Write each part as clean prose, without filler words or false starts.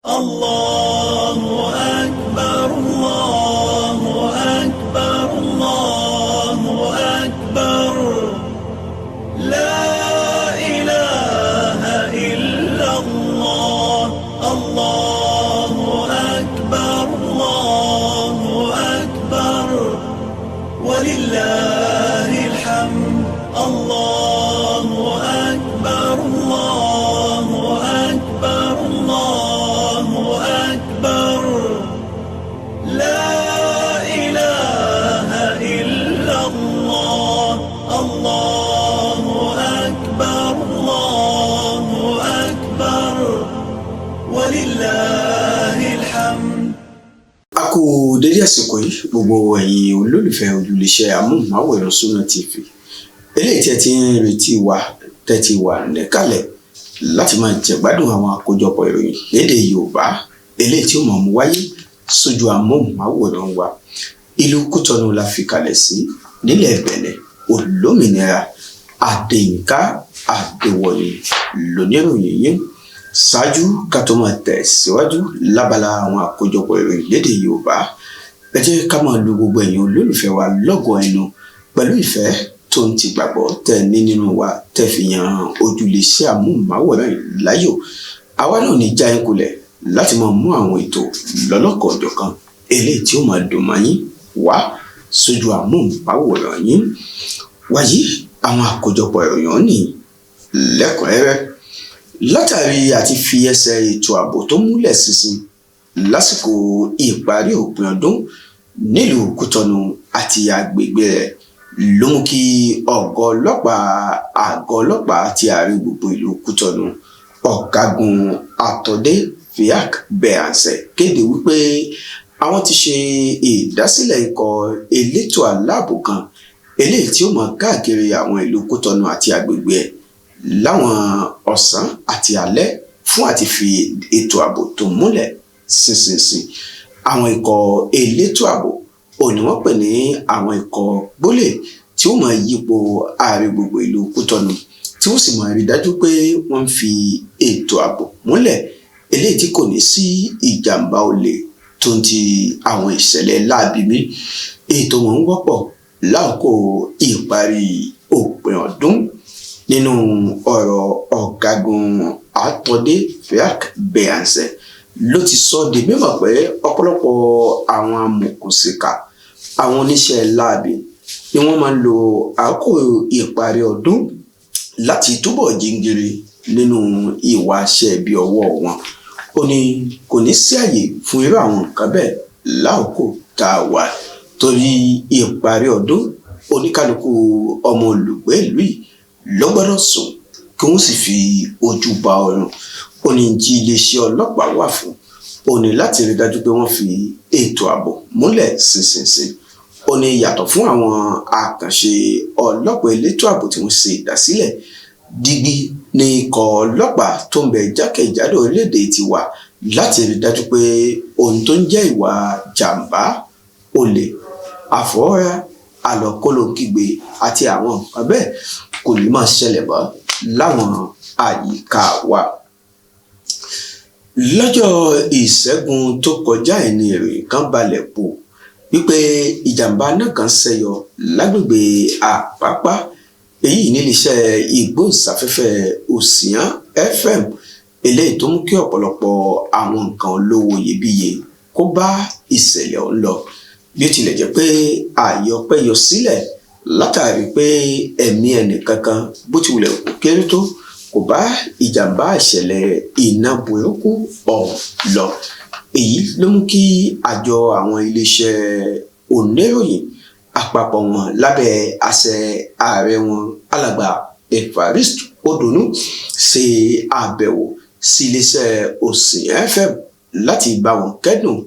الله أكبر الله أكبر الله أكبر لا إله إلا الله الله أكبر الله أكبر ولله الحمد الله أكبر الله أكبر الله أكبر لا إله إلا الله الله أكبر الله أكبر ولله الحمد. A kú dédé àsìkò yìí gbogbo ẹ̀yin olólùfẹ́ ojúléṣẹ́ amóhùnmáwòrán Sunna TV eléyìí tí ẹ ti ń retí wa tẹ́tí wà níkàlẹ̀ láti máa jẹ̀gbádùn àwọn àkójọpọ̀ ìròyìn lédè Yorùbá eléyìí tí ó máa mú wáyé sójú amóhùnmáwòrán wa. Ìlú Kútọ̀nù la fi kalẹ̀ sí nílẹ̀ Bẹ̀nẹ̀ olómìnira Adéyínká Adéwọ̀lú lóníròyìn yìí. Ṣáájú ká tó máa tẹ̀síwájú lábala àwọn àkójọpọ̀ ìròyìn lédè Yorùbá ẹ jẹ́ ká máa lu gbogbo ẹ̀yin olólùfẹ́ wa lọ́gọ̀ọ́ ẹnu pẹ̀lú ìfẹ́ tó ń ti gbàgbọ́ tẹ̀ ní nínú wa tẹ̀ fi yan ojúléṣẹ́ amóhùnmáwòrán láyò. Àwa náà ní já yín kulẹ̀ láti máa mú àwọn ètò lọ́lọ́kọ̀ọ́jọ̀kan eléyìí tí ó máa dùn mọ́ yín wá sójú amóhùnmáwòrán yín. Wàyí àwọn àkójọpọ̀ ìròyìn ní lẹ́kùnrẹ́rẹ́. Látàrí àti fi ẹsẹ̀ ètò ààbò tó múlẹ̀ ṣinṣin lásìkò ìparí òpin ọdún nílùú Kútọ̀nù àti agbègbè rẹ̀ ló mú kí àgọ́ ọlọ́pàá ti àárín gbùngbùn ìlú Kútọ̀nù Ọ̀gágun Àtọ̀dé Fiak Bẹ̀hànsẹ kéde wípé àwọn ti ṣe ìdásílẹ̀ ikọ̀ elétò aláàbò kan eléyìí tí ó mọ káàkiri àwọn ìlú Kútọ̀nù àti agbègbè ẹ̀ láwọn ọ̀sán àti alẹ́ fún àti fi ètò ààbò tó múlẹ̀ ṣinṣin. Àwọn ikọ̀ elétò ààbò òní wọ́n pè ní àwọn ikọ̀ gbólé tí ó máa yípo ààrẹ gbogbo ìlú Kútọ̀nù tí ó sì máa rí dájú pé wọ́n ń fi ètò ààbò múlẹ̀ eléyìí tí kò ní sí ìjàmbá olè tó ń ti àwọn ìṣẹ̀lẹ̀ láabi mi ètò wọn ń wọ́pọ̀ láòkó ìparí òpin ọdún. Nínú ọ̀rọ̀ Ọ̀gágun Àtọ̀dé Fiak Bẹ̀hànsẹ ló ti sọ di mímọ̀ pé ọ̀pọ̀lọpọ̀ àwọn amòòkùnṣìkà àwọn oníṣẹ́ láabi ni wọ́n máa ń lo àkókò ìparí ọdún láti túbọ̀ jíngiri nínú ìwà aṣebi ọwọ́ wọn. Ó ní kò ní sí àyè fún irú àwọn nǹkan bẹ́ẹ̀ láòkó tá a wà torí ìparí ọdún oníkálukú ọmọ olùgbé ìlú yìí ló gbọ́dọ̀ sùn kí wọ́n sì fi ojú ba ọrùn. Ó ní jí iléeṣẹ́ ọlọ́pàá wà fún ó ní láti rí dájú pé wọ́n fi ètò ààbò múlẹ̀ ṣinṣin. Ó ní yàtọ̀ fún àwọn àkànṣe ọlọ́pàá elétò ààbò tí wọ́n ṣe ìdásílẹ̀ digbí ní ikọ̀ ọlọ́pàá tó ń bẹ jákèjádò orílẹ̀-èdè ti wà láti rí dájú pé ohun tó ń jẹ́ ìwà jàǹbá olè àfọwọ́rá àlọ́kọ́lókígbe àti àwọn nǹkan bẹ́ẹ̀ kò ní máa ṣẹlẹ̀ bọ́ láwọn àyíká wa. Lọ́jọ́ ìṣẹ́gun tó kọjá ní ìròyìn kan balẹ̀ pò wípé ìjàmbá náà kan ṣẹyọ lágbègbè Àpápá èyí níléeṣẹ́ ìgbóhùnsáfẹ́fẹ́ Òsìyàn FM eléyìí tó mú kí ọ̀pọ̀lọpọ̀ àwọn nǹkan olówó iyebíye kó bá ìṣẹ̀lẹ̀ ọ̀hún lọ bí ó tilẹ̀ jẹ́ pé ààyè ọpẹ́ yọ sílẹ̀ látàrí pé ẹ̀mí ẹnìkankan bó ti wulẹ̀ kó kéré tó kò bá ìjàmbá ìṣẹ̀lẹ̀ iná burúkú ọ̀hún lọ. Èyí ló mú kí àjọ àwọn iléeṣẹ́ oníròyìn àpapọ̀ wọn lábẹ́ àṣẹ ààrẹ wọn alàgbà Evariste Odonu ṣe àbẹ̀wò sí iléeṣẹ́ Òsìyàn FM láti bá wọn kẹ́dùn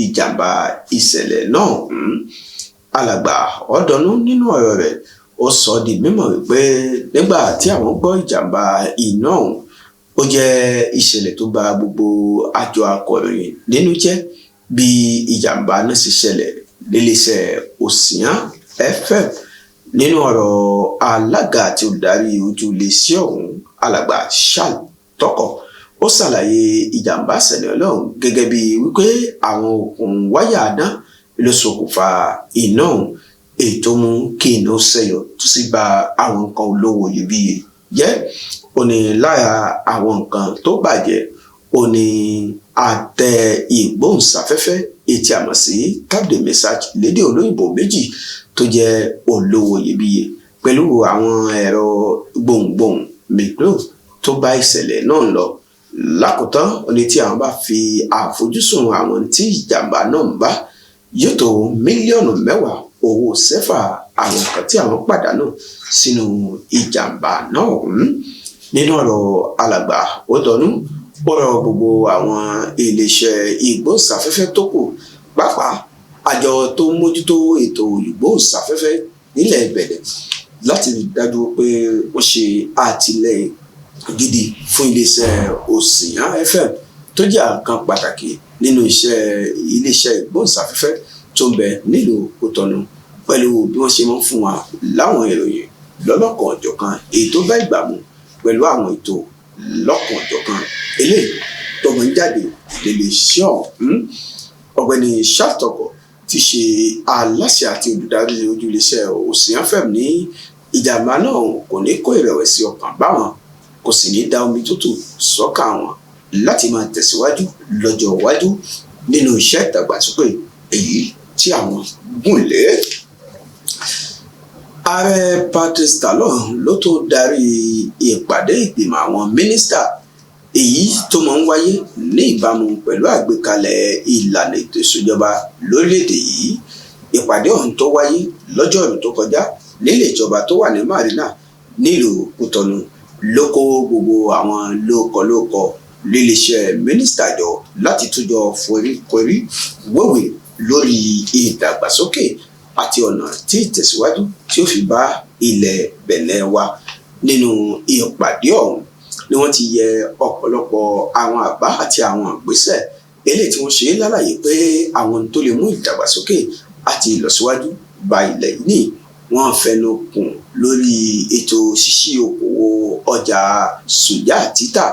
ìjàmbá ìṣẹ̀lẹ̀ náà. Alàgbà Odonu nínú ọ̀rọ̀ rẹ̀ ó sọ di mímọ̀ wípé nígbà tí àwọn gbọ́ ìjàmbá iná ọ̀hún ó jẹ́ ìṣẹ̀lẹ̀ tó bà gbogbo àjọ akọ̀ròyìn nínú jẹ́ bí ìjàmbá náà ṣe ṣẹlẹ̀ níléeṣẹ́ Òsìyàn FM. Nínú ọ̀rọ̀ alága àti olùdarí ojú iléeṣẹ́ ọ̀hún alàgbà Charles Tọkọ ó ṣàlàyé ìjàmbá ìṣẹ̀lẹ̀ ọlọ́run gẹ́gẹ́ bí wípé àwọn okùn wáyà dán ló ṣokùnfà iná ọ̀hún, èyí tó mú kí iná ṣẹ́yọ tó sì bà àwọn nǹkan olówó iyebíye jẹ́. Ó ní lára àwọn nǹkan tó bàjẹ́ ó ní àtẹ ìgbóhùnsáfẹ́fẹ́ ètí àmọ̀ sí cap de message lédè olóyìnbó méjì tó jẹ́ olówó iyebíye pẹ̀lú àwọn ẹ̀rọ gbohùngbohùn micro tó bá ìṣẹ̀lẹ̀ náà lọ. Lákòótán ó ní tí àwọn bá fi àfojúsùn àwọn tí ìjàmbá náà ń bá yóò tó mílíọ̀nù mẹ́wàá owó sẹ́fà àwọn kan tí àwọn pàdánù sínú ìjàmbá náà ọ̀hún. Nínú ọ̀rọ̀ alàgbà Ọ̀tọ̀nú, ó rọ gbogbo àwọn iléeṣẹ́ ìgbóhùnsáfẹ́fẹ́ tó kù, pàápàá àjọ tó ń mójútó ètò ìgbóhùnsáfẹ́fẹ́ nílẹ̀ Bẹ̀nẹ̀, láti rí dájú pé wọ́n ṣe àtìlẹ́yìn gidi fún iléeṣẹ́ Òsìyàn FM tó jẹ́ àkàn pàtàkì nínú iléeṣẹ́ ìgbóhùnsáfẹ́fẹ́ tó ń bẹ nílùú Kútọ̀nù, pẹ̀lú bí wọ́n ṣe máa ń fún wa láwọn ìròyìn lọ́lọ́kan ọ̀jọ̀kan èyí tó bá ìgbà mu, pẹ̀lú àwọn ètò lọ́kan ọ̀jọ̀kan eléyìí tó máa ń jáde lè ṣe ọ̀hún. Ọ̀gbẹ́ni Ṣàtọ̀kọ̀ ti ṣe aláṣẹ àti olùdarí ojú iléeṣẹ́ Òsìyàn FM ní ìjàmbá náà kò ní kó ìrẹ̀wẹ̀sì ọkàn bá wọn, kò sì ní dá omi tútù sọ́kàn wọn láti máa tẹ̀síwájú lọ́jọ́ iwájú nínú iṣẹ́ ìdàgbàsókè èyí tí àwọn gùn lé. Ààrẹ Patrice Talon ló tó darí ìpàdé ìgbìmọ̀ àwọn mínísítà èyí tó máa ń wáyé ní ìbámu pẹ̀lú àgbékalẹ̀ ìlànà ètò ìṣèjọba lórílẹ̀‐èdè yìí. Ìpàdé ọ̀hún tó wáyé lọ́jọ́rú tó kọjá nílé ìjọba tó wà ní Marina nílùú Kútọ̀nù ló kó gbogbo àwọn lóòkọ líléeṣẹ́ mínísítà jọ láti túnjọ foríkorí wéwèé lórí ìdàgbàsókè àti ọ̀nà tí ìtẹ̀síwájú tí ó fi bá ilẹ̀ Bẹ̀nẹ̀ wa. Nínú ìpàdé ọ̀hún ni wọ́n ti yẹ ọ̀pọ̀lọpọ̀ àwọn àbá àti àwọn ìgbésẹ̀ eléyìí tí wọ́n ṣe lálàyé pé àwọn tó lè mú ìdàgbàsókè àti ìlọsíwájú bá ilẹ̀ yìí ní. Wọ́n fẹnu kùn lórí ètò ṣíṣí okòwò ọjà sùjá títà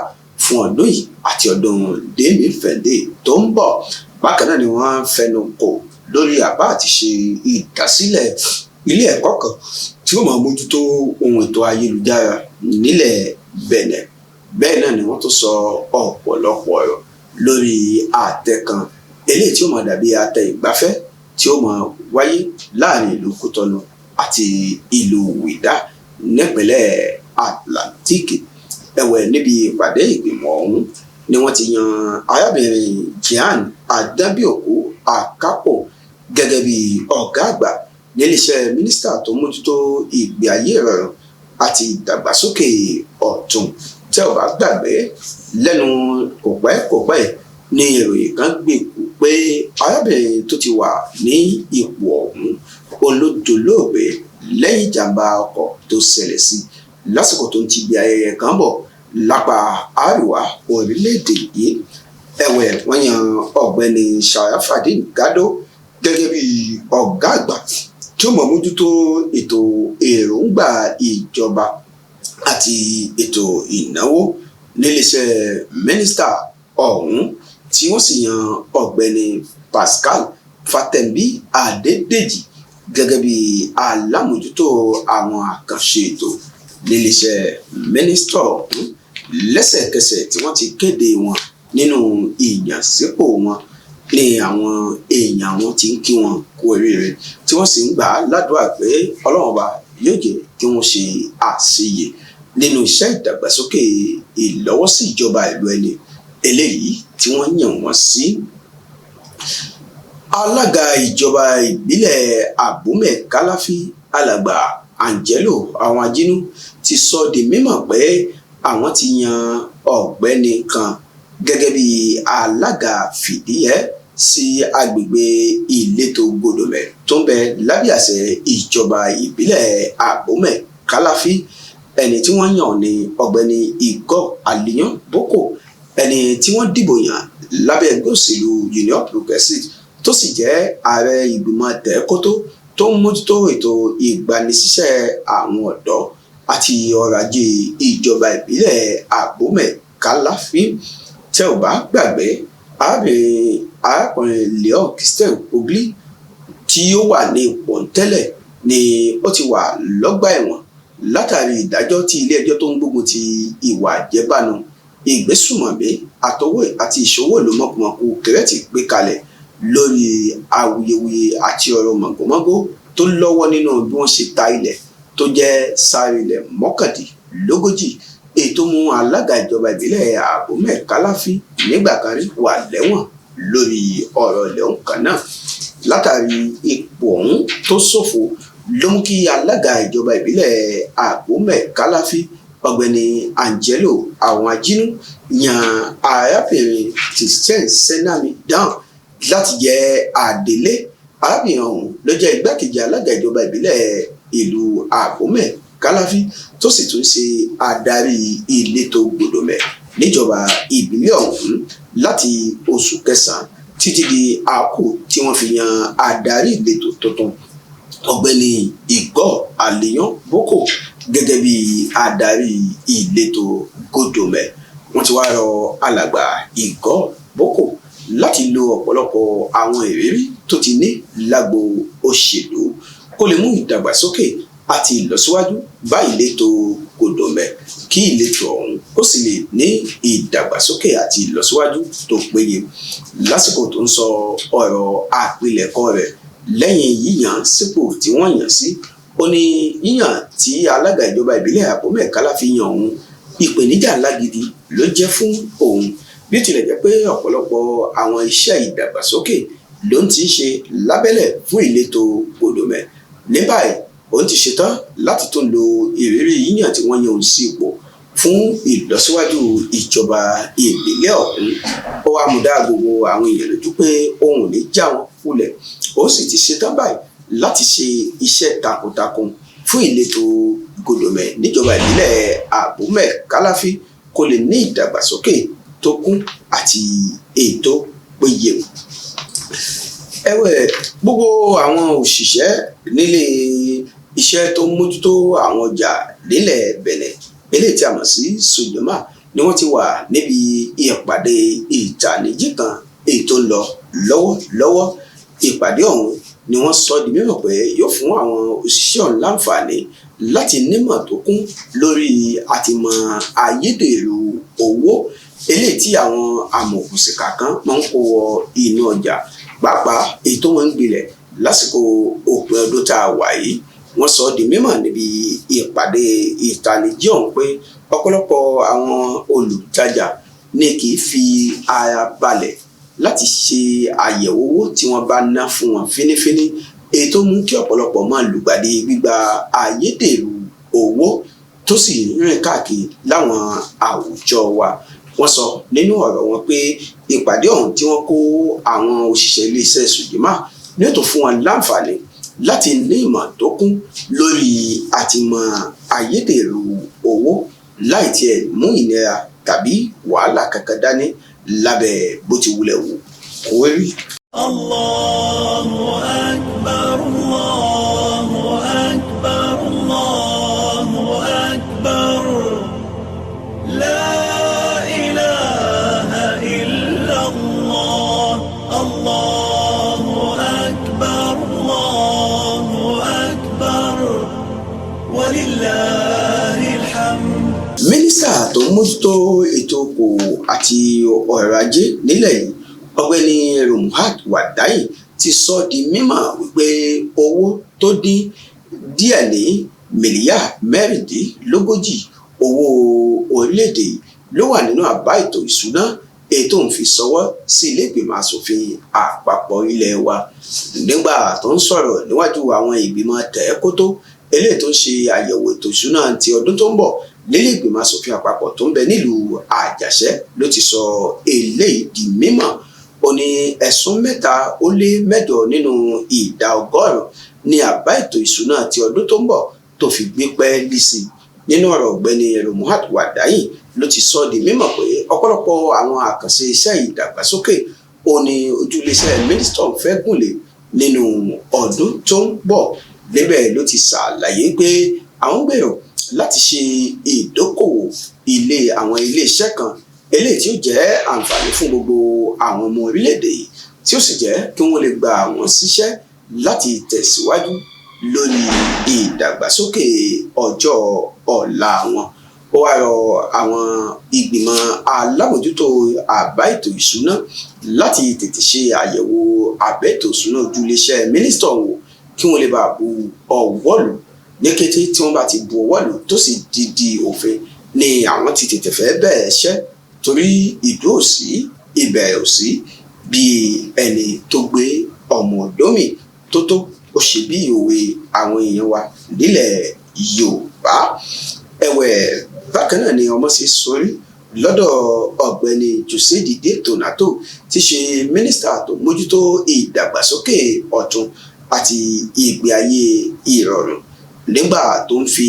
fún ọdún yìí àti ọdún dèmífẹ̀dé tó ń bọ̀. Bákan náà ni wọ́n fẹnu kò lórí àbá àti ṣe ìdásílẹ̀ ilé ẹ̀kọ́ kan tí ó máa mójútó ohun ètò ayélujára nílẹ̀ Bẹ̀nẹ̀. Bẹ́ẹ̀ náà ni wọ́n tún sọ ọ̀pọ̀lọpọ̀ ọ̀rọ̀ lórí àtẹ kan eléyìí tí ó máa dàbí àtẹ ìgbafẹ́ tí ó máa wáyé láàrin ìlú Kútọ̀nù àti ìlú Wídà nípínlẹ̀ Atlantic. Ẹ̀wẹ̀, níbi ìpàdé ìgbìmọ̀ ọ̀hún ni wọ́n ti yan arábìnrin Jean Adébíòkú Àkápò gẹ́gẹ́ bí ọ̀gá àgbà níléeṣẹ́ mínísítà tó mójútó ìgbé ayé ìrọ̀rùn àti ìdàgbàsókè ọ̀tun. Tẹ́ ò bá gbàgbé, lẹ́nu kòpẹ́ ní ìròyìn kan gbèkú pé arábìnrin tó ti wà ní ipò ọ̀hún olódolóògbé lẹ́yìn ìjàmbá ọkọ̀ tó ṣẹlẹ̀ sí lásìkò tó ń ti bí ayẹyẹ kan bọ̀ lápá àríwá orílẹ̀-èdè yìí. Ẹ̀wẹ̀, wọ́n yan ọ̀gbẹ́ni Sharafadeen Gado gẹ́gẹ́ bí ọ̀gá àgbà tí ó mọ̀ mójútó ètò èròǹgbà ìjọba àti ètò ìnáwó níléeṣẹ́ mínísítà ọ̀hún, tí wọ́n sì yan ọ̀gbẹ́ni Pascal Fatembi Adédèjì gẹ́gẹ́ bí alámòjútó àwọn àkànṣe ètò níléeṣẹ́ mínísítà ọ̀hún. Lẹ́sẹ̀kẹsẹ̀ tí wọ́n ti kéde wọn nínú ìyànsípò wọn ní àwọn èèyàn wọn ti ń kí wọn kú oríire, tí wọ́n sì ń gbà á ládùúrà pé Ọlọ́run ọba yóò jẹ́ kí wọ́n ṣe àṣeyè nínú iṣẹ́ ìdàgbàsókè ìlọ́wọ́sí ìjọba ìlú ẹni eléyìí tí wọ́n yàn wọ́n sí. Alága ìjọba ìbílẹ̀ Àbúmẹ̀ Kálàfí alàgbà Angelo Awajinu ti sọ di mímọ̀ pé àwọn ti yan ọ̀gbẹ́ni kan gẹ́gẹ́ bí alága fìdíhẹ́ sí agbègbè ìletò Gbòdòmẹ̀ tó ń bẹ lábẹ́ àṣẹ ìjọba ìbílẹ̀ Àbúmẹ̀ Kálàfí. Ẹni tí wọ́n yàn ní ọ̀gbẹ́ni Igor Aliyan Boko, ẹni tí wọ́n dìbò yàn lábẹ́ ẹgbẹ́ òṣèlú Union Progressive tó sì jẹ́ ààrẹ ìgbìmọ̀ tẹ̀ẹ́kótó tó ń mójútó ètò ìgbanisíṣẹ́ àwọn ọ̀dọ́ àti ọrọ̀ ajé ìjọba ìbílẹ̀ Àbúmẹ̀ Kálàfí. Tẹ́ ò bá gbàgbé arákùnrin Leon Christian Ogli tí ó wà ní ipò tẹ́lẹ̀ ni ó ti wà lọ́gbà ẹ̀wọ̀n látàrí ìdájọ́ tí ilé ẹjọ́ tó ń gbógun ti ìwà àjẹbánu, ìgbésùmọ̀mí àti ìṣòwò ìlú mọ̀kùmọ̀kù kẹrẹ́tì gbé kalẹ̀ lórí awuyewuye àti ọ̀rọ̀ mọ̀gòmọ́gó tó lọ́wọ́ nínú bí wọ́n ṣe ta ilẹ̀ tó jẹ́ sáré ilẹ̀ mọ́kàndínlógójì èyí tó mú alága ìjọba ìbílẹ̀ Abomey Kálàfí nígbà kan rí wà lẹ́wọ̀n lórí ọ̀rọ̀ ilẹ̀ ọ̀hún kan náà. Látàrí ipò ọ̀hún tó ṣòfò ló mú kí alága ìjọba ìbílẹ̀ Abomey Kálàfí ọ̀gbẹ́ni Angelo Awajinu yan arábìnrin Christian Senami dáhùn láti jẹ́ adelé. Arábìnrin ọ̀hún ló jẹ́ igbákejì alága ìjọba ìbílẹ̀ ìlú Abomey Kálàfí tó sì tún ṣe adarí ìletò Gòdòmẹ̀ níjọba ìbílẹ̀ ọ̀hún láti oṣù kẹsàn-án títí di àkókò tí wọ́n fi yan adarí ìletò tuntun ọ̀gbẹ́ni Igor Aliyan Boko gẹ́gẹ́ bí adarí ìletò Gòdòmẹ̀. Wọ́n ti wá rọ alàgbà Igor Boko láti lo ọ̀pọ̀lọpọ̀ àwọn ìrírí tó ti ní lágbo òṣèlú kó lè mú ìdàgbàsókè àti ìlọsíwájú bá ìletò Gòdòmẹ̀ kí ìletò ọ̀hún ó sì lè ní ìdàgbàsókè àti ìlọsíwájú tó péye. Lásìkò tó ń sọ ọ̀rọ̀ àpilẹ̀kọ rẹ̀ lẹ́yìn yíyàn sípò tí wọ́n yàn sí, ó ní yíyàn tí alága ìjọba ìbílẹ̀ Abomey Kálàfí yan òun ìpèníjà ńlá gidi ló jẹ́ fún òun, bí ó tilẹ̀ jẹ́ pé ọ̀pọ̀lọpọ̀ àwọn iṣẹ́ ìdàgbàsókè ló ń ti ṣe lábẹ́lẹ̀ fún ìletò Gòdòmẹ̀. Ní báyìí òun ti ṣetán láti tún lo ìrírí yíyàn tí wọ́n yan òun sí ipò fún ìlọsíwájú ìjọba ìbílẹ̀ ọ̀hún. Ó wá mú dá gbogbo àwọn èèyàn lójú pé òun ò ní já wọn kulẹ̀, ó sì ti ṣetán báyìí láti ṣe iṣẹ́ takuntakun fún ìletò Gòdòmẹ̀ níjọba ìbílẹ̀ Abomey Kálàfí kó lè ní ìdàgbàsókè tó kún àti ètò péye. Ẹ̀wẹ̀, gbogbo àwọn òṣìṣẹ́ nílé iṣẹ́ tó ń mójútó àwọn ọjà nílẹ̀ Bẹ̀nẹ̀ eléyìí tí a mọ̀ sí Sojoma ni wọ́n ti wà níbi ìpàdé ìtanijí kan èyí tó ń lọ lọ́wọ́lọ́wọ́. Ìpàdé ọ̀hún ni wọ́n sọ di mímọ̀ pé yóò fún àwọn òṣìṣẹ́ ọ̀hún láǹfààní láti nímọ̀ tó kún lórí àtìmọ̀ ayédèrú owó eléyìí tí àwọn amòòkùnsìkà kan máa ń kó wọ inú ọjà, pàápàá èyí tó máa ń gbilẹ̀ lásìkò òpin ọdún tá a wà yìí. Wọ́n sọ di mímọ̀ níbi ìpàdé ìtanijí ọ̀hún pé ọ̀pọ̀lọpọ̀ àwọn olùtajà ní kì í fi ara balẹ̀ láti ṣe àyẹ̀wò owó tí wọ́n bá ná fún wọn fínífíní, èyí tó mú kí ọ̀pọ̀lọpọ̀ máa lùgbàdì gbígba ayédèrú owó tó sì rìn káàkiri láwọn àwùjọ wa. Wọ́n sọ nínú ọ̀rọ̀ wọn pé ìpàdé ọ̀hún tí wọ́n kó àwọn òṣìṣẹ́ iléeṣẹ́ Sojoma ní ètò fún wọn láǹfààní láti ní ìmọ̀ tó kún lórí àtìmọ̀ ayédèrú owó láì tiẹ̀ mú ìnira tàbí wàhálà kankan dání lábẹ́ bó ti wulẹ̀ wù kó rí. Allahu Akbar, Allahu Akbar, Allahu Akbar, la ilaha illallah, Allahu Akbar, Allahu Akbar, walillahil hamd. Mínísítà tó ń mójútó ètò okòwò àti ọrọ̀ ajé nílẹ̀ yìí ọ̀gbẹ́ni Romuald Wadayi ti sọ di mímọ̀ wípé owó tó dín díẹ̀ ní mílíà mẹ́rìndínlógójì owó orílẹ̀-èdè ló wà nínú àbá ètò ìṣúná èyí tó ń fi ṣọwọ́ sí ilé ìgbìmọ̀ asòfin àpapọ̀ ilé wa. Nígbà tó ń sọ̀rọ̀ níwájú àwọn ìgbìmọ̀ tẹ̀ẹ́kótó eléyìí tó ń ṣe àyẹ̀wò ètò ìṣúná ti ọdún tó ń bọ̀ nílé ìgbìmọ̀ asòfin àpapọ̀ tó ń bẹ nílùú Àjàṣẹ́ ló ti sọ eléyìí di mímọ̀. Ó ní ẹ̀sùn 308 nínú ìdá 100 ní àbá ètò ìṣúná ti ọdún tó ń bọ̀ tó fi gbé pẹ́ẹ́lí sí. Nínú ọ̀rọ̀ ọ̀gbẹ́ni Romuald Wadayi ló ti sọ di mímọ̀ pé ọ̀pọ̀lọpọ̀ àwọn àkànṣe iṣẹ́ ìdàgbàsókè ó ní ojúléeṣẹ́ mínísítọ̀ fẹ́ gùnlé nínú ọdún tó ń bọ̀. Níbẹ̀ ló ti ṣàlàyé pé àwọn gbèrò láti ṣe ìdókòwò àwọn iléeṣẹ́ kan eléyìí tí ó jẹ́ àǹfààní fún gbogbo àwọn ọmọ orílẹ̀-èdè yìí tí ó sì jẹ́ kí wọ́n lè gba àwọn síṣẹ́ láti tẹ̀síwájú lórí ìdàgbàsókè ọjọ́ ọ̀la wọn. Ó wá rọ àwọn ìgbìmọ̀ alábòjútó àbá ètò ìṣúná láti tètè ṣe àyẹ̀wò àbá ètò ìṣúná ojú iléeṣẹ́ mínísítọ̀ wò kí wọ́n lè bá bu ọwọ́ lù ní kété tí wọ́n bá ti bu ọwọ́ lù tó sì di òfin ni àwọn ti tètè fẹ́ bẹ̀rẹ̀ iṣẹ́ torí ìdúró sí ìbẹ̀rẹ̀ sí bí ẹni tó gbé ọmọ ọ̀dọ́mì tó ó ṣe bí òwe àwọn èèyàn wa nílẹ̀ Yorùbá. Ẹ̀wẹ̀ bákan náà ni ọmọ sì sọrí lọ́dọ̀ ọ̀gbẹ́ni Jose Dìde Tonató tí ṣe mínísítà tó mójútó ìdàgbàsókè ọ̀tun àti ìgbé ayé ìrọ̀rùn nígbà tó ń fi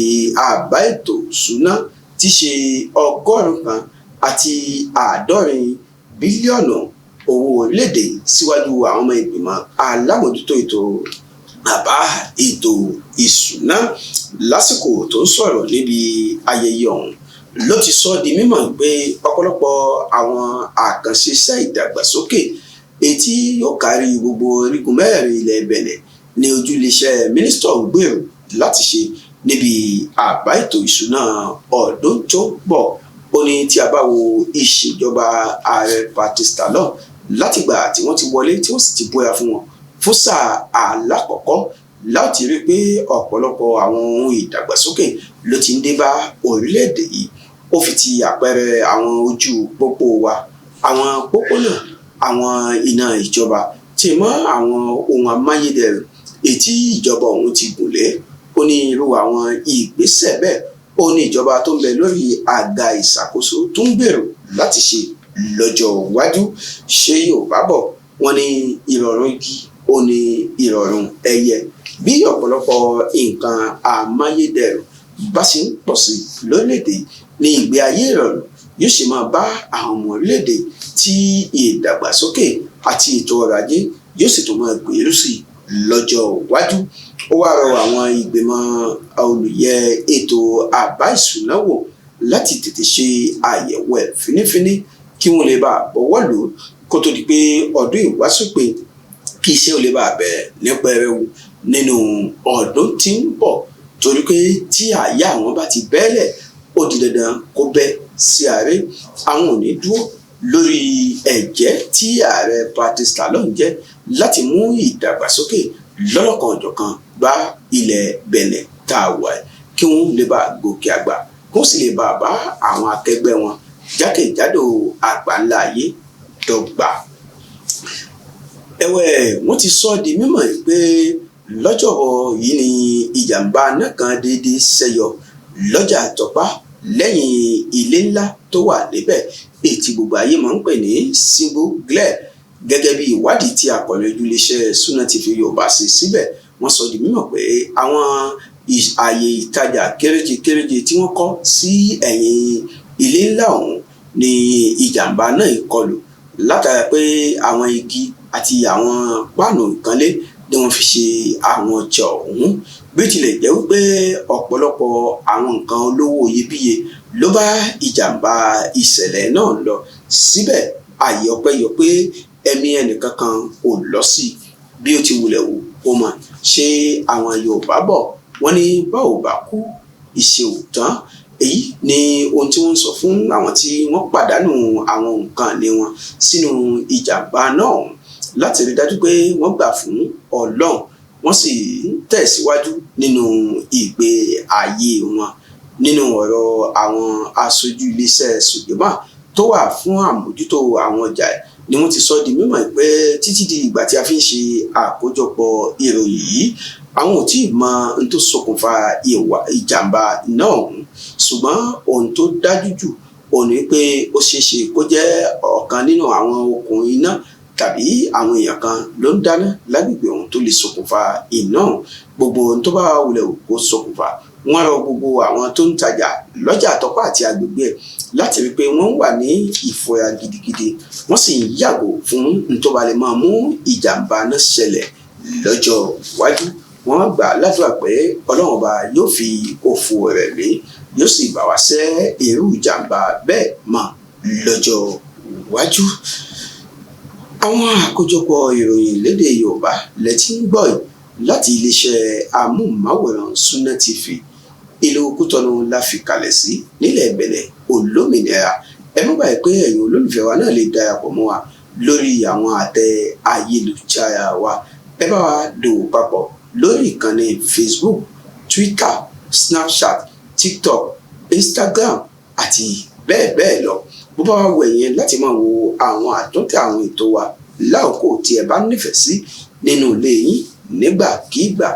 àbá ètò ìṣúná tí ṣe 150 bílíọ̀nù owó orílẹ̀-èdè síwájú àwọn ọmọ ìgbìmọ̀ alámòjútó ètò àbá ètò ìṣúná. Lásìkò tó ń sọ̀rọ̀ níbi ayẹyẹ ọ̀hún ló ti sọ di mímọ̀ pé ọ̀pọ̀lọpọ̀ àwọn àkànṣe iṣẹ́ ìdàgbàsókè etí yóò kárí gbogbo orígun mẹ́rin ilẹ̀ Bẹ̀nẹ̀ ní ojúléeṣẹ́ mínísítọ̀ ń gbèrò láti ṣe níbi àbá ètò ìṣúná ọdún tó bọ̀. Ó ní tí a bá wo ìṣèjọba ààrẹ Patrice Talon látìgbà tí wọ́n ti wọlé tí wọ́n sì ti bóyá fún wọn fún sáà alákọ̀ọ́kọ́ láti rí pé ọ̀pọ̀lọpọ̀ àwọn ohun ìdàgbàsókè ló ti ń dé bá orílẹ̀-èdè yìí. Ó fi ti àpẹẹrẹ àwọn ojú pópó wa, àwọn pópónà, àwọn iná ìjọba tí mọ́ àwọn ohun amáyédẹrùn ètí ìjọba ọ̀hún ti gùnlé. Ó ní irú àwọn ìgbésẹ̀ bẹ́ẹ̀ ó ní ìjọba tó ń bẹ lórí àga ìṣàkóso tó ń gbèrò láti ṣe lọ́jọ́ iwájú. Ṣé Yorùbá bọ̀ wọ́n ní ìrọ̀rùn igi ó ní ìrọ̀rùn ẹyẹ. Bí ọ̀pọ̀lọpọ̀ nǹkan amáyédẹrùn bá ṣe ń pọ̀ sí lórílẹ̀-èdè ní ìgbé ayé ìrọ̀rùn yóò ṣe máa bá àwọn ọmọ orílẹ̀-èdè tí ìdàgbàsókè àti ètò ọrọ̀ ajé yóò sì tún máa gbèrú sí lọ́jọ́ iwájú. Ó wá rọ àwọn ìgbìmọ̀ olùyẹ ètò àbá ìṣúná wò láti tètè ṣe àyẹ̀wò ẹ̀ fínífíní kí wọ́n lè bá bọ̀wọ́ lò kó tó di pé ọdún ìwásùpè kí iṣẹ́ ò lè bá bẹ̀rẹ̀ ní pẹrẹwu nínú ọdún tí ń bọ̀ torí pé tí àyà àwọn bá ti bẹ́ẹ̀lẹ̀ ó di dandan kó bẹ́ sí ààrẹ. Àwọn ò ní dúró lórí ẹ̀jẹ́ tí ààrẹ Patrice Talon jẹ́ láti mú ìdàgbàsókè lọ́lọ́kan ọ̀jọ̀kan bá ilẹ̀ Bẹ̀nẹ̀ tá a wà kí wọ́n lè bá gòkè àgbà kó sì lè bá àwọn akẹgbẹ́ wọn jákèjádò àgbáńlá ayé dọ́gba. Ẹ̀wẹ̀ wọ́n ti sọ di mímọ̀ pé lọ́jọ́bọ̀ yìí ni ìjàmbá náà kan déédéé ṣẹyọ lọ́jà Àtọ́pá lẹ́yìn ilé ńlá tó wà níbẹ̀ èyí tí gbogbo ayé máa ń pè ní Single Glare. Gẹ́gẹ́ bí ìwádìí tí akọ̀wé iléeṣẹ́ Sunna TV Yorùbá ṣe síbẹ̀ wọ́n sọ di mímọ̀ pé àwọn ààyè ìtajà kéréje tí wọ́n kọ́ sí ẹ̀yìn ilé ńlá ọ̀hún ni ìjàmbá náà kọlù látara pé àwọn igi àti àwọn páànù ìkànlé ni wọ́n fi ṣe àwọn ọjà ọ̀hún. Bí ó tilẹ̀ jẹ́ wípé ọ̀pọ̀lọpọ̀ àwọn nǹkan olówó iyebíye ló bá ìjàmbá ìṣẹ̀lẹ̀ náà lọ síbẹ̀ ààyè ọpẹ́ yọ pé ẹ̀mí ẹnìkankan ò lọ sí bí ó ti wulẹ̀ wò ó mọ̀. Ṣé àwọn Yorùbá bọ̀ wọ́n ní bá ò bá kú ìṣe ò tán. Èyí ni ohun tí wọ́n ń sọ fún àwọn tí wọ́n pàdánù àwọn nǹkan ní wọn sínú ìjàmbá náà láti rí dájú pé wọ́n gbà fún Ọlọ́run wọ́n sì ń tẹ̀síwájú nínú ìgbé ayé wọn. Nínú ọ̀rọ̀ àwọn aṣojú iléeṣẹ́ Sùjẹ́mà tó wà fún àmójútó àwọn ọjà ni wọ́n ti sọ di mímọ̀ pé títí di ìgbà tí a fi ń ṣe àkójọpọ̀ ìròyìn yìí àwọn ò tí ì mọ ohun tó ṣokùnfà ìjàmbá náà ọ̀hún. Ṣùgbọ́n ohun tó dájú jù òun ni pé ó ṣeéṣe kó jẹ́ ọ̀kan nínú àwọn okùn iná tàbí àwọn èèyàn kan ló ń dáná lágbègbè ohun tó lè ṣokùnfà iná. Gbogbo ohun tó bá wulẹ̀ kó ṣokùnfà wọ́n rọ gbogbo àwọn tó ń tajà lọ́jà Àtọ́pá àti agbègbè ẹ̀ láti rí i pé wọ́n wà ní ìfòyà gidigidi wọ́n sì ń yàgò fún tó bá lè máa mú ìjàmbá náà ṣẹlẹ̀ lọ́jọ́ iwájú. Wọ́n gbà ládùúrà pé Ọlọ́run ọba yóò fi òfò rẹ̀ lé yóò sì bá wa ṣẹ́ irú ìjàmbá bẹ́ẹ̀ mọ́ lọ́jọ́ iwájú. Àwọn àkójọpọ̀ ìròyìn lédè Yorùbá lẹ ti ń gbọ́ yìí láti iléeṣẹ́ amóhùnmáwòrán Sunna TV ìlú Kútọ́nù la fi kalẹ̀ sí nílẹ̀ Bẹ̀nẹ̀ olómìnira. Ẹ má gbàgbé pé ẹ̀yin olólùfẹ́ wa náà lè darapọ̀ mọ́ wa lórí àwọn àtẹ ayélujára wa. Ẹ bá wa dòwò papọ̀ lórí ìkànnì Facebook, Twitter, Snapchat, TikTok, Instagram àti bẹ́ẹ̀ bẹ́ẹ̀ lọ. Bó bá wà wọ ẹ̀yin láti máa wo àwọn àtúntẹ̀ àwọn ètò wa láòkó tí ẹ bá nífẹ̀ẹ́ sí nínú ilé yín nígbàkigbà,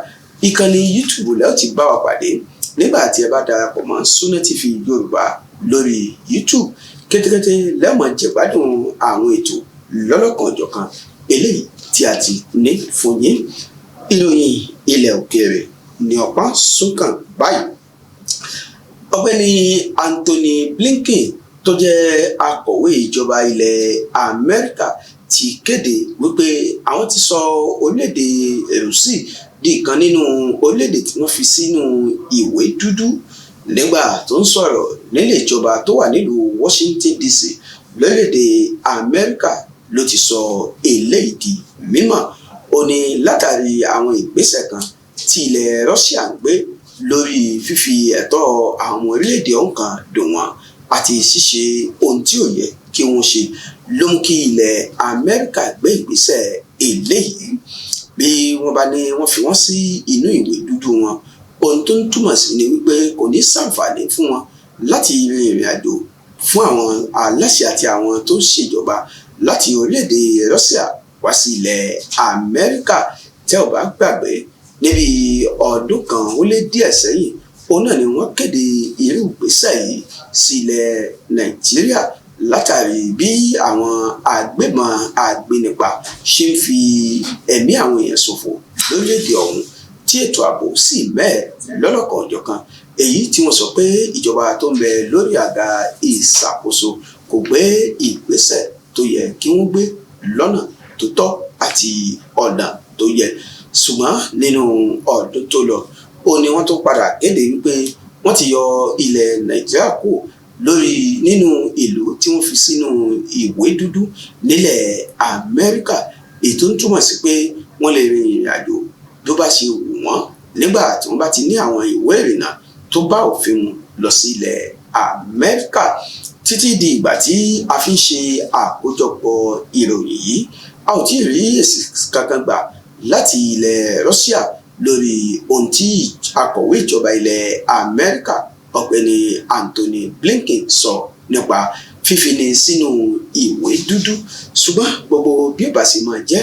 ìkànnì YouTube lẹ́yìn tí bá wa pàdé nígbà tí ẹ bá darapọ̀ mọ́ Sunna TV Yorùbá lórí YouTube. Kétékété lẹ́mọ̀ jẹ̀gbádùn àwọn ètò lọ́lọ́kan-ò-jọ̀kan eléyìí tí a ti ní fún yín. Ìròyìn ilẹ̀ òkèèrè ní ọ̀pá sókàn báyìí. Ọ̀gbẹ́ni Anthony Blinken tó jẹ́ akọ̀wé ìjọba ilẹ̀ Amẹ́ríkà ti kéde wípé àwọn ti sọ orílẹ̀-èdè Rúsì di ìkan nínú orílẹ̀-èdè tí wọ́n fi sínú ìwé dúdú. Nígbà tó ń sọ̀rọ̀ nílé ìjọba tó wà nílùú Washington DC lórílẹ̀-èdè Amẹ́ríkà ló ti sọ eléyìí di mímọ̀. Ó ní látàrí àwọn ìgbésẹ̀ kan tí ilẹ̀ Russia ń gbé lórí fífi ẹ̀tọ́ àwọn orílẹ̀-èdè ọ̀hún kan dùn wọ́n àti ṣíṣe ohun tí ò yẹ kí wọ́n ṣe ló mú kí ilẹ̀ Amẹ́ríkà gbé ìgbésẹ̀ eléyìí. Bí wọ́n bá ní wọ́n fi wọ́n sí inú ìwé dúdú wọn, ohun tó ń túmọ̀ sí ni wípé kò ní ṣàǹfààní fún wọn láti rin ìrìn àjò fún àwọn aláṣẹ àti àwọn tó ń ṣèjọba láti orílẹ̀-èdè Russia wá sí ilẹ̀ Amẹ́ríkà. Tẹ́ ò bá gbàgbé, níbi ọdún kan ó lé díẹ̀ sẹ́yìn, òun náà ni wọ́n kéde irú ìgbésẹ̀ yìí sí ilẹ̀ Nàìjíríà látàrí bí àwọn agbébọn agbénipa ṣe ń fi ẹ̀mí àwọn èèyàn ṣòfò lórílẹ̀-èdè ọ̀hún tí ètò ààbò sì mẹ́ẹ̀ lọ́lọ́kan-ò-jọ̀kan. Èyí tí wọ́n sọ pé ìjọba tó ń bẹ lórí àga ìṣàkóso kò gbé ìgbésẹ̀ tó yẹ kí wọ́n gbé lọ́nà tó tọ́ àti ọ̀nà tó yẹ. Ṣùgbọ́n nínú ọdún tó lọ, ó ní wọ́n tó padà kéde wípé wọ́n ti yọ ilẹ̀ Nàìjíríà kúrò lórí nínú ìlú tí wọ́n fi sínú ìwé dúdú nílẹ̀ Amẹ́ríkà. Èyí tó ń túmọ̀ sí pé wọ́n lè rin ìrìn àjò tó bá ṣe wù wọ́n nígbà tí wọ́n bá ti ní àwọn ìwé ìrìnnà tó bá òfin mu lọ sí ilẹ̀ Amẹ́ríkà. Títí di ìgbà tí a fi ń ṣe àkójọpọ̀ ìròyìn yìí, a ò tí ì rí èsì kankan gbà láti ilẹ̀ Russia lórí ohun tí akọ̀wé ìjọba ilẹ̀ Amẹ́ríkà ọ̀gbẹ́ni Anthony Blinken sọ nípa fífini sínú ìwé dúdú. Ṣùgbọ́n gbogbo bí ó bá sì máa jẹ́,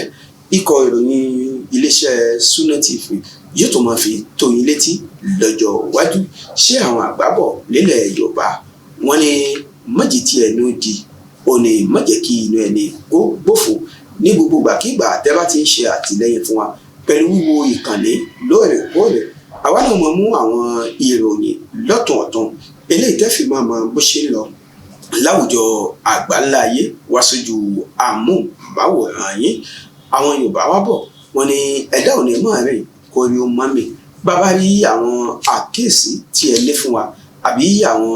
ikọ̀ ìròyìn iléeṣẹ́ Sunna TV yóò tó máa fi tó yín létí lọ́jọ́ iwájú. Ṣé àwọn àgbábọ̀ nílẹ̀ Yorùbá wọ́n ní májì tí ẹnu di, ó ní má jẹ́ kí inú ẹni kó gbófo. Ní gbogbo ìgbàkígbà tẹ́ bá ti ń ṣe àtìlẹ́yìn fún wa pẹ̀lú wíwo ìkànnì lóòrèkóòrè, àwa náà máa mú àwọn ìròyìn lọ́tùn-ọ̀tún eléyìí tẹ́ fi máa mọ bó ṣe ń lọ láwùjọ àgbáńlá ayé wá sójú amóhùnmáwòrán yín. Àwọn Yorùbá wá bọ̀ wọ́n ní ẹ̀dá ò ní máa rìn kó rí ó má mi. Bàbá rí àwọn àkíyèsí tí ẹ lé fún wa àbí àwọn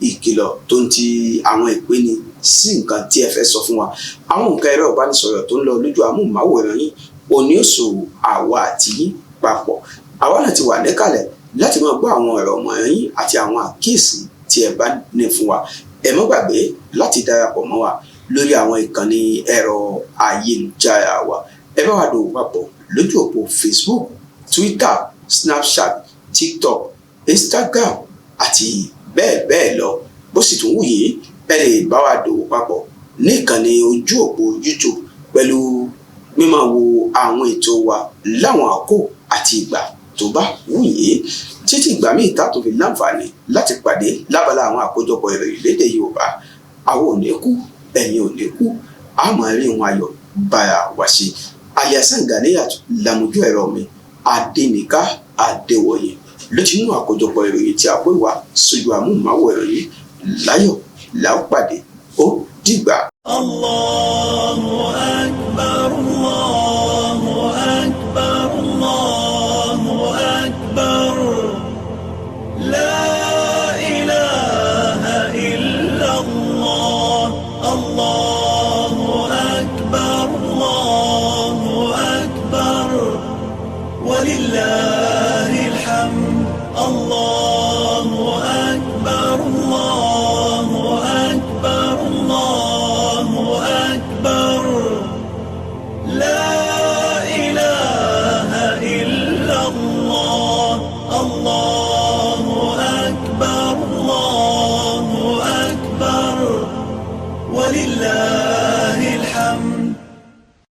ìkìlọ̀ tó ń ti àwọn ìpeni sí nǹkan tí ẹ fẹ́ sọ fún wa, àwọn nǹkan ẹ̀rọ ìbánisọ̀rọ̀ tó ń lọ lójú amóhùnmáwòrán yín òní òṣò àwa àti yín papọ̀. Àwa náà ti wà níkàlẹ̀ láti máa gbọ́ àwọn ọ̀rọ̀ ọ̀mọ̀ràn yín àti àwọn àkíyèsí tí ẹ bá ní fún wa. Ẹ má gbàgbé láti darapọ̀ mọ́ wa lórí àwọn ìkànnì ẹ̀rọ ayélujára wa. Ẹ bá wa dòwò papọ̀ lójú òpó Facebook, Twitter, Snapchat, TikTok, Instagram àti bẹ́ẹ̀ bẹ́ẹ̀ lọ. Bó sì tún wù yín, ẹ lè bá wa dòwò papọ̀ ní ìkànnì ojú òpó YouTube pẹ̀lú mímáa wo àwọn ètò wa láwọn àkókò àti ìgbà tó bá wù yín. Títí ìgbà míì tá tó fi láǹfààní láti pàdé lábala àwọn àkójọpọ̀ ìròyìn lédè Yorùbá. Àwọn ò ní kú, ẹ̀yin ò ní kú, a máa rí wọn ayọ̀ bára wa ṣe. Alhassan Ganiyat lamojú ẹ̀rọ mi, Adéníkà Adéwọ̀yè ló ti mú àkójọpọ̀ ìròyìn tí a pè wá sójú amóhùnmáwòrán yìí. Láyọ̀ la ó pàdé. Ó dìgbà. Allahu Akbar, Allahu Akbar, Allahu Akbar. La ilaha illallah. إلا